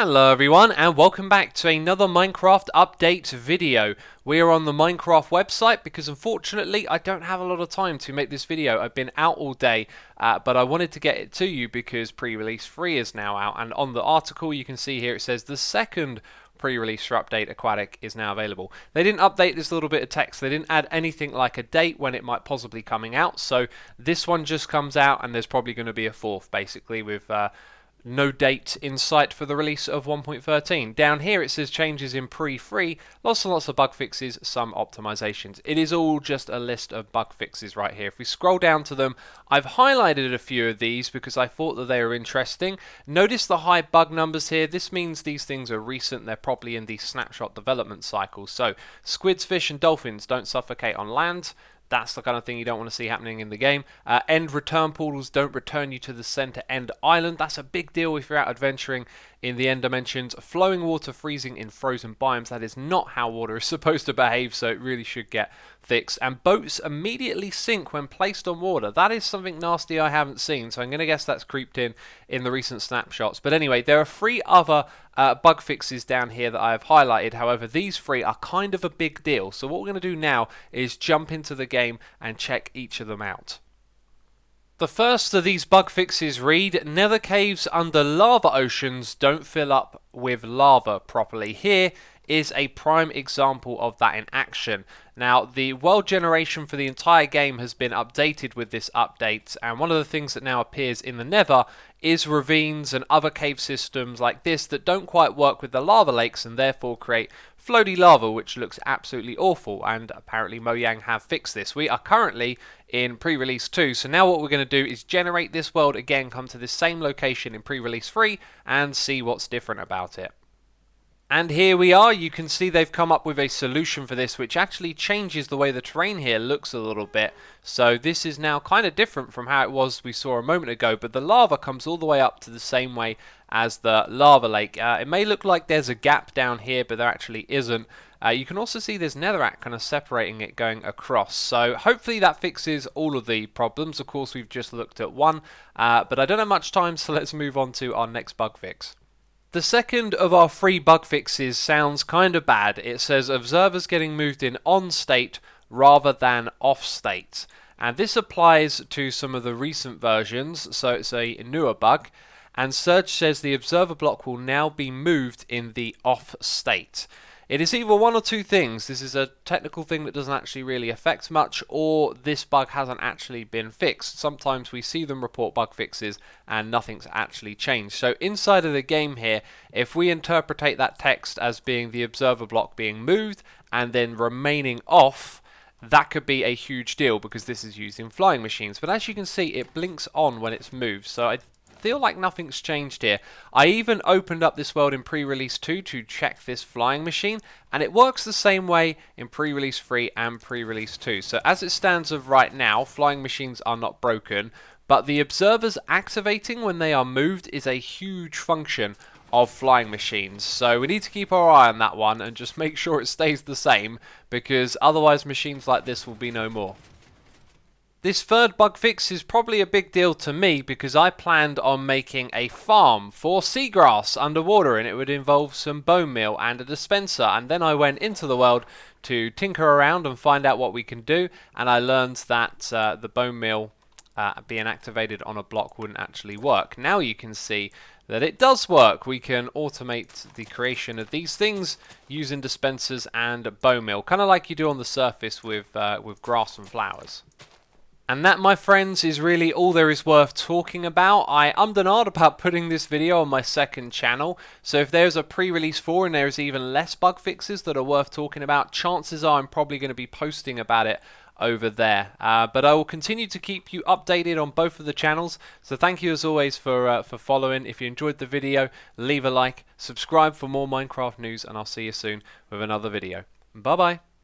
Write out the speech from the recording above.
Hello everyone and welcome back to another Minecraft update video. We are on the Minecraft website because unfortunately I don't have a lot of time to make this video. I've been out all day but I wanted to get it to you because pre-release 3 is now out, and on the article you can see here it says the second pre-release for Update Aquatic is now available. They didn't update this little bit of text, they didn't add anything like a date when it might possibly coming out, so this one just comes out and there's probably going to be a fourth basically with no date in sight for the release of 1.13. Down here it says changes in pre-free, lots and lots of bug fixes, some optimizations. It is all just a list of bug fixes right here. If we scroll down to them, I've highlighted a few of these because I thought that they were interesting. Notice the high bug numbers here. This means these things are recent. They're probably in the snapshot development cycle. So squids, fish and dolphins don't suffocate on land. That's the kind of thing you don't want to see happening in the game. End return portals don't return you to the center end island. That's a big deal if you're out adventuring in the end dimensions. Flowing water freezing in frozen biomes. That is not how water is supposed to behave, so it really should get fixed. And boats immediately sink when placed on water. That is something nasty I haven't seen, so I'm going to guess that's creeped in the recent snapshots. But anyway, there are 3 other bug fixes down here that I have highlighted. However, these 3 are kind of a big deal. So what we're going to do now is jump into the game and check each of them out. The first of these bug fixes read, nether caves under lava oceans don't fill up with lava properly. Here is a prime example of that in action. Now, the world generation for the entire game has been updated with this update, and one of the things that now appears in the nether is ravines and other cave systems like this that don't quite work with the lava lakes and therefore create floaty lava, which looks absolutely awful, and apparently Mojang have fixed this. We are currently in pre-release 2, so now what we're going to do is generate this world again, come to this same location in pre-release 3 and see what's different about it. And here we are. You can see they've come up with a solution for this which actually changes the way the terrain here looks a little bit. So this is now kind of different from how it was we saw a moment ago, but the lava comes all the way up to the same way as the lava lake. It may look like there's a gap down here, but there actually isn't. You can also see there's netherrack kind of separating it going across. So hopefully that fixes all of the problems. Of course, we've just looked at one, but I don't have much time, so let's move on to our next bug fix. The second of our 3 bug fixes sounds kind of bad. It says observers getting moved in on state rather than off state. And this applies to some of the recent versions, so it's a newer bug. And Surge says the observer block will now be moved in the off state. It is either one or two things. This is a technical thing that doesn't actually really affect much, or this bug hasn't actually been fixed. Sometimes we see them report bug fixes and nothing's actually changed. So inside of the game here, if we interpretate that text as being the observer block being moved and then remaining off, that could be a huge deal because this is used in flying machines. But as you can see, it blinks on when it's moved. So I feel like nothing's changed here. I even opened up this world in pre-release 2 to check this flying machine, and it works the same way in pre-release 3 and pre-release 2. So as it stands of right now, flying machines are not broken, but the observers activating when they are moved is a huge function of flying machines. So we need to keep our eye on that one and just make sure it stays the same, because otherwise machines like this will be no more. This third bug fix is probably a big deal to me because I planned on making a farm for seagrass underwater, and it would involve some bone meal and a dispenser, and then I went into the world to tinker around and find out what we can do, and I learned that the bone meal being activated on a block wouldn't actually work. Now you can see that it does work. We can automate the creation of these things using dispensers and bone meal, kind of like you do on the surface with grass and flowers. And that, my friends, is really all there is worth talking about. I ummed and ahed about putting this video on my second channel, so if there's a pre-release 4 and there's even less bug fixes that are worth talking about, chances are I'm probably going to be posting about it over there. But I will continue to keep you updated on both of the channels, so thank you as always for following. If you enjoyed the video, leave a like, subscribe for more Minecraft news, and I'll see you soon with another video. Bye bye.